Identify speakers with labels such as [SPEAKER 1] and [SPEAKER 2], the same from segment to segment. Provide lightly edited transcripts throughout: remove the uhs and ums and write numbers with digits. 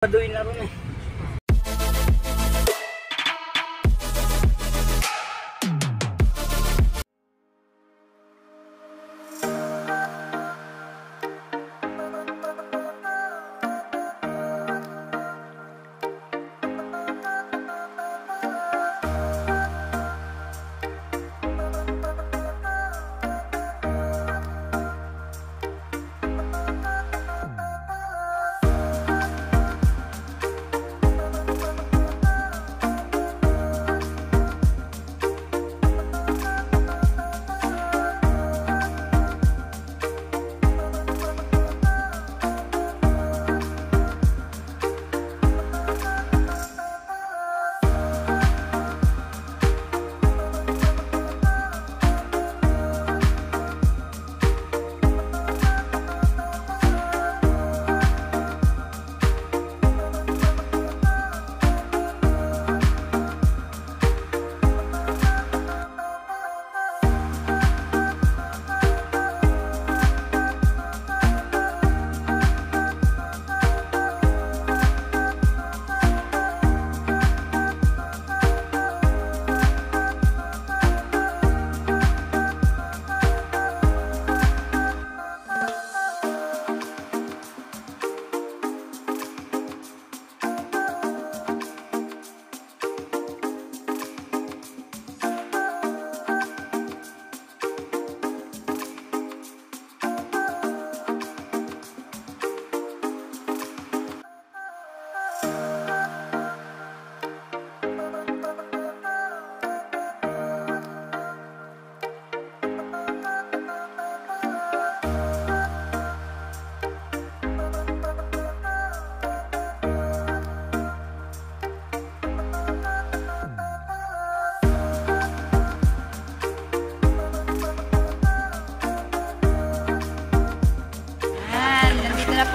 [SPEAKER 1] Paduin na ron eh.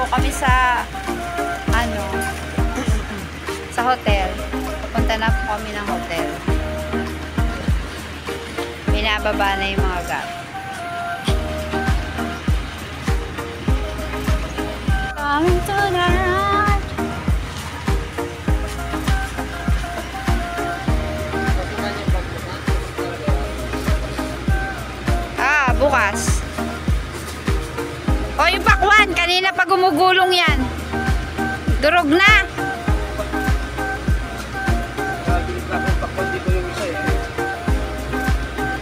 [SPEAKER 2] Kami sa sa hotel. Punta na po kami ng hotel. Binababa na yung mga gamit. Coming to the right. Bukas. O, yung pakwan. Kanina pa gumugulong yan. Durog na.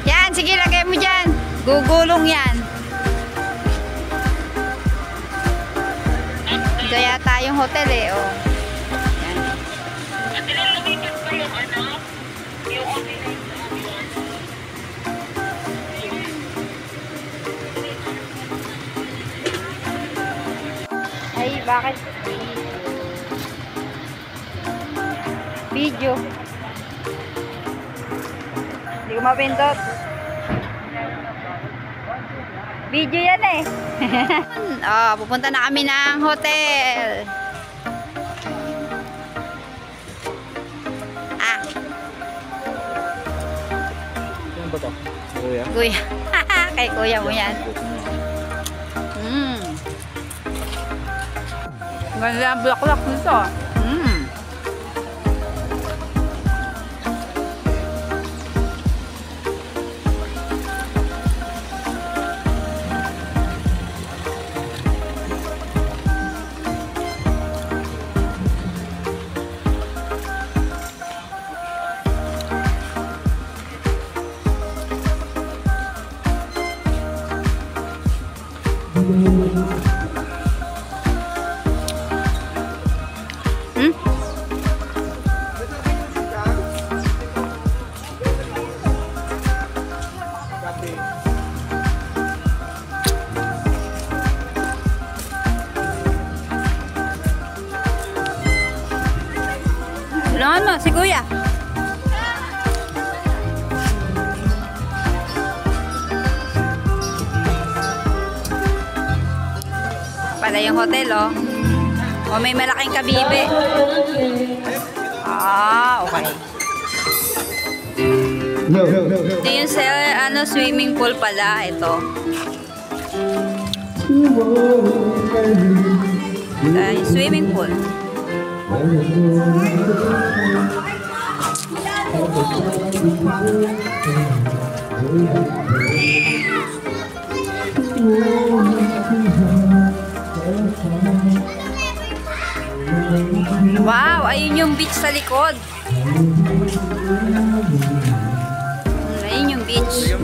[SPEAKER 2] Yan, sige, lagay mo dyan. Gugulong yan. Ito yata yung hotel eh. O. Yan. Ay, bakit? Video. Hindi ko mapindot. Video yan eh. Pupunta na kami ng hotel.
[SPEAKER 1] Ano ba ito? Kuya?
[SPEAKER 2] Kuya. Kay kuya mo yan. Ganda ang bulaklak nito. Ano, si kuya? Pala yung hotel, oh. O, may malaking kabibe. Okay. Ito yung swimming pool pala. Ito. Yung swimming pool. Wow, ayun yung beach sa likod. Ayun yung beach. Eh.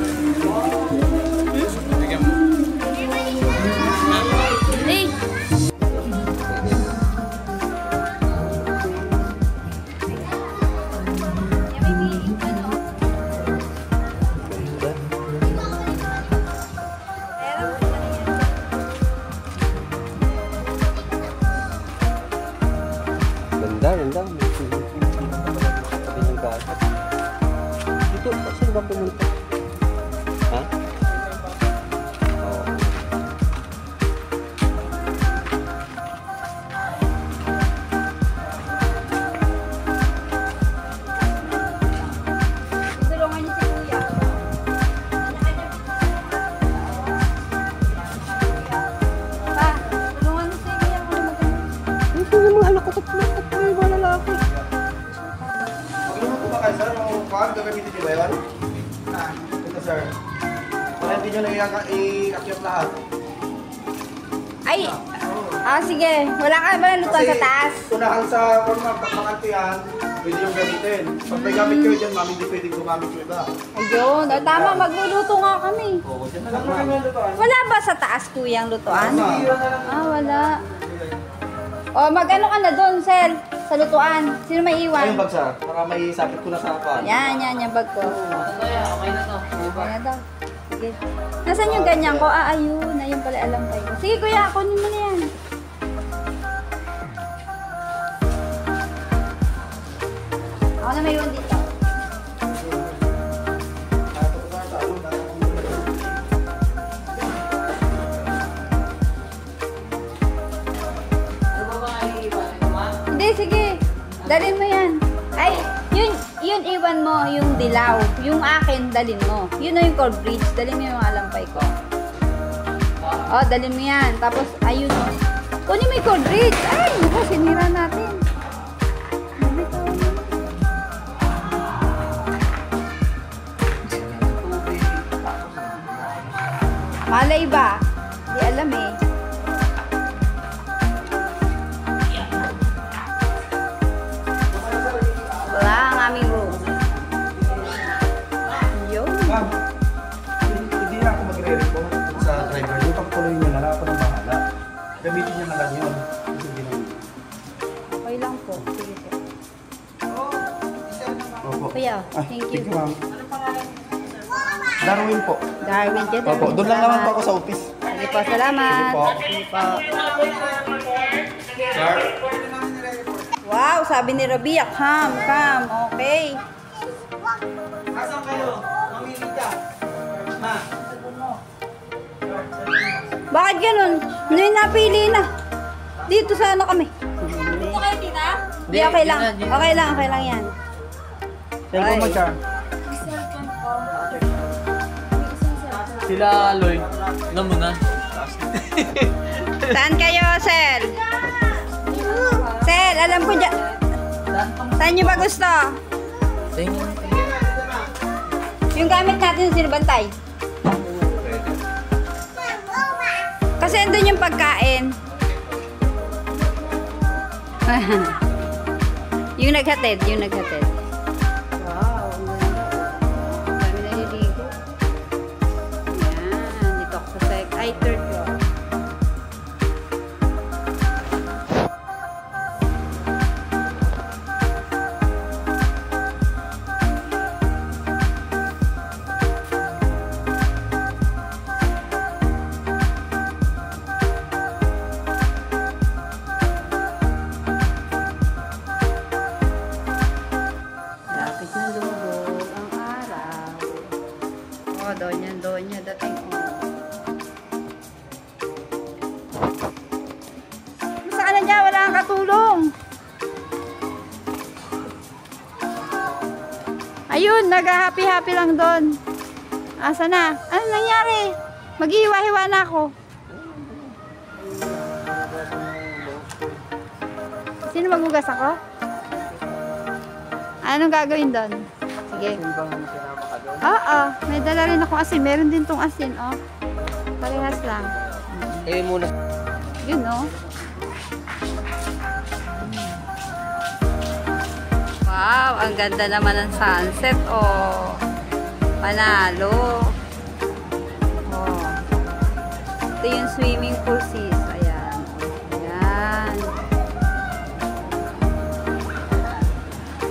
[SPEAKER 1] Ganda, ganda. Sabi ng gata. Dito, saan ba pumunta? Ha? Oo.
[SPEAKER 2] Tulungan niyo si Kuya. Pa, tulungan niyo si Kuya kung maganda.
[SPEAKER 1] Ito yung mga anak ko. Tapos yung mga lalaki.
[SPEAKER 3] Ano po ba kayo, sir? Ang kuhaan, gagamitin niyo ba yun? Ito, sir. Para hindi nyo na i-akyat lahat.
[SPEAKER 2] Ay, sige. Wala ka ba na lutuan sa taas?
[SPEAKER 3] Unahan sa pagpakantihan, pwede yung gamitin. Pag may gamit kayo dyan, ma'am, hindi pwedeng gumamit yung iba.
[SPEAKER 2] Ayun, tama, magluluto nga kami.
[SPEAKER 3] Oo, dyan na lang, ma'am.
[SPEAKER 2] Wala ba sa taas, Kuya, ang lutuan? Wala. O, mag-ano ka na doon, Sel, sa lutuan. Sino may
[SPEAKER 3] Ayun,
[SPEAKER 2] iwan?
[SPEAKER 3] bagsa. Para may sapit ko na sa kuhaan.
[SPEAKER 2] Yan, yung bag ko.
[SPEAKER 4] Okay na to.
[SPEAKER 2] Okay na daw. Sige. Nasaan yung ganyan ko? Ayun. Ayun pala alam ko. Sige, Kuya, kunin mo na yan. Ako na may iwan dito.
[SPEAKER 4] Ano ba ba kayo iiwan? Ito, ma?
[SPEAKER 2] Hindi, sige. Dalhin mo yan. Ay, yun iwan mo, yung dilaw. Yung akin, dalhin mo. Yun na yung cold bridge. Dalhin mo yung alampay ko. Oh, dalhin mo yan. Tapos, ayun o. Kunin mo yung cold bridge. Ay, naku, sinira natin. Malay ba? Hindi alam eh. Wala ang aming room. Yun.
[SPEAKER 3] Ma'am, hindi na ako magre-report sa driver. Yung pagtuloy niya na lang ako ng bahala. Gamitin niya na lang yun. Hindi na.
[SPEAKER 2] Okay lang po. Sige po.
[SPEAKER 3] Opo.
[SPEAKER 2] Kuya, thank you.
[SPEAKER 3] Thank you, ma'am. Darwin po.
[SPEAKER 2] Darwin, dyan.
[SPEAKER 3] Opo, doon lang naman po ako sa office.
[SPEAKER 2] Sige po, salamat.
[SPEAKER 3] Sige po.
[SPEAKER 2] Sige po.
[SPEAKER 3] Sir?
[SPEAKER 2] Wow, sabi ni Rabia, come. Okay.
[SPEAKER 3] Asan kayo? Mamili ka. Ma.
[SPEAKER 2] Bakit ganun? Ano yung napili na? Dito sana kami.
[SPEAKER 4] Ito kayo, tita?
[SPEAKER 2] Di, okay lang. Okay lang yan.
[SPEAKER 3] Thank you,
[SPEAKER 2] Ay.
[SPEAKER 3] sir.
[SPEAKER 4] Sila, Loy. Ano muna?
[SPEAKER 2] Saan kayo, Sel? Sel, alam ko dyan. Saan nyo ba gusto? Yung gamit natin sa sinubantay. Kasi andun yung pagkain. yung naghatid. Wow, ang ganda. Dami naliligo. Yan, dito ako sa third floor. Lapit na lubog ang araw. Oh, donya, dating Saan na dyan? Wala kang katulong. Ayun, nag-happy-happy lang doon. Asa na? Ano nangyari? Mag-iwa-hiwa na ako. Si Sino maghugas ako? Anong gagawin doon? Sige.
[SPEAKER 1] Asin bang sinama ka doon?
[SPEAKER 2] Oo, may dala rin ako asin. Meron din tong asin, oh. Parehas lang.
[SPEAKER 1] Eh muna.
[SPEAKER 2] Yun, oh. Wow, ang ganda naman ng sunset, oh. Panalo. Oh. Ito yung swimming pool, sis. Ayan. Ayan.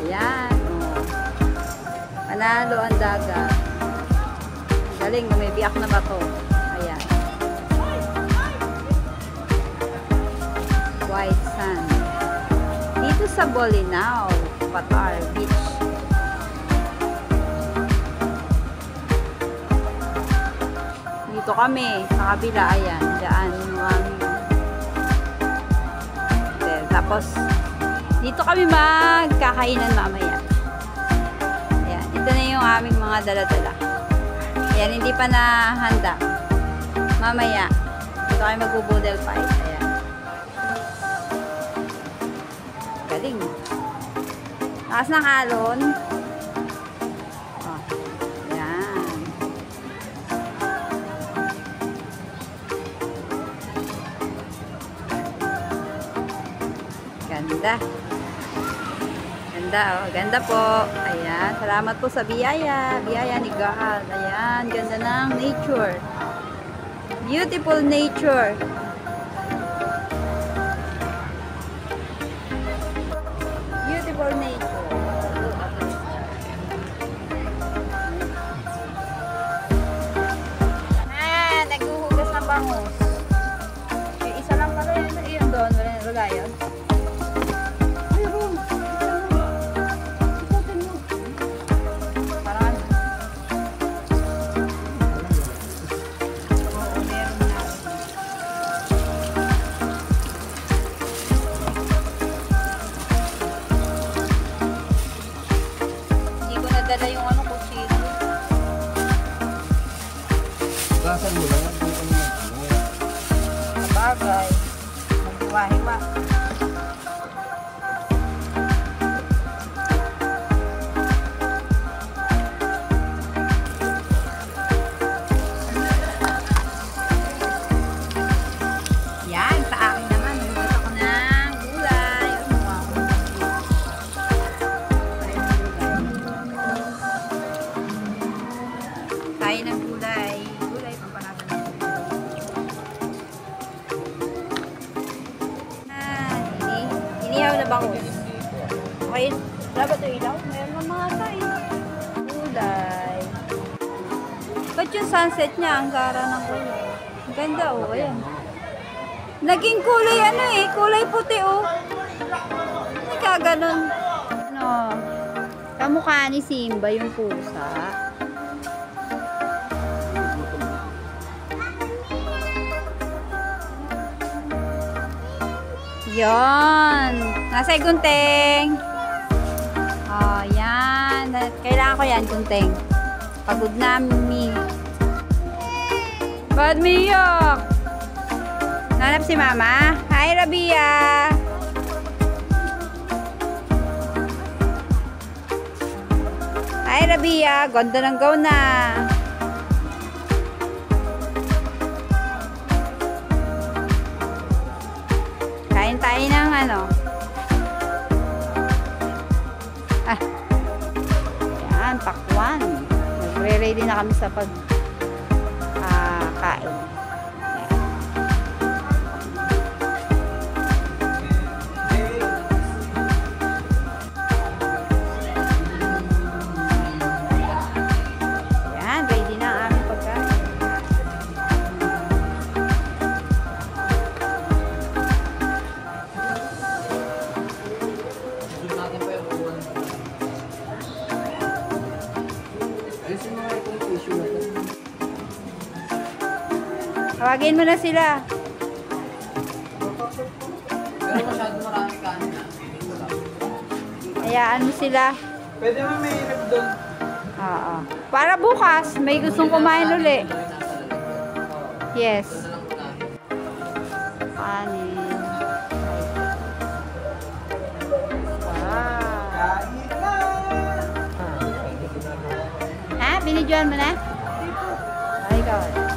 [SPEAKER 2] Ayan, oh. Panalo ang dagat. Galing, may biyak na bato. Ayan. White sand. Dito sa Bolinao, Qatar Beach. Dito kami, sa kabila, ayan. Diyan yung aming hotel. Tapos, dito kami magkakainan mamaya. Ayan, ito na yung aming mga dala-dala. Ayan, hindi pa nahanda. Mamaya, dito kami magbubudel fight. Ayan. Galing. Lakas ng alon. Oh, ayan. Ganda. Ganda, oh. Ganda po. Ayan. Salamat po sa biyaya. Biyaya ni God. Ayan. Ganda ng nature. Beautiful nature. Beautiful nature. Ah, naghuhugas ng bangus. Eh, isa lang pala yun. Yun doon. Wala yung lagayan. Ayun. Ikutin mo. Parang ano? Oo, meron na. Hindi ko nadala yung ano, kutsilo.
[SPEAKER 1] Gasan mo lang. Hindi ko naman.
[SPEAKER 2] Sabagay. Maghiwa-hiwa. Yan, sa akin naman. Hugas ako ng gulay. Wow. Tayo ng gulay. Gulay, pampanaga ng inihaw na bangus. Okay, dapat ito ilaw. Meron ng mga tayo. Gulay. Ba't yung sunset niya? Ang gara ng kulay. Ang ganda, oh. Ayan. Naging kulay ano eh. Kulay puti, oh. Hindi ka ganun. Ano? Kamukha ni Simba yung pusa. Yon. Nasa gunting. Oh, yan. Kailangan ko yan, gunting. Pagod na, Mimi. Bad Miyok. Nanap si Mama. Hi, Rabia. Hi, Rabia. Ganda ng gown na. Kain tayo ng ano. Ah. Yan, pakwan. Nagre-ready na kami sa kain. Yan, ready na ang aming pagkain.
[SPEAKER 4] Natin pa yung uwan.
[SPEAKER 1] Alisin mo nga itong tissue na ito.
[SPEAKER 2] Tawagin mo na sila.
[SPEAKER 4] Pero masyado marami kanin na.
[SPEAKER 2] Hayaan mo sila.
[SPEAKER 4] Pwede mo may rep doon.
[SPEAKER 2] Oo. Para bukas, may gustong kumain uli. Yes. Kanin. Binibidyoan mo na? Ay, ikaw.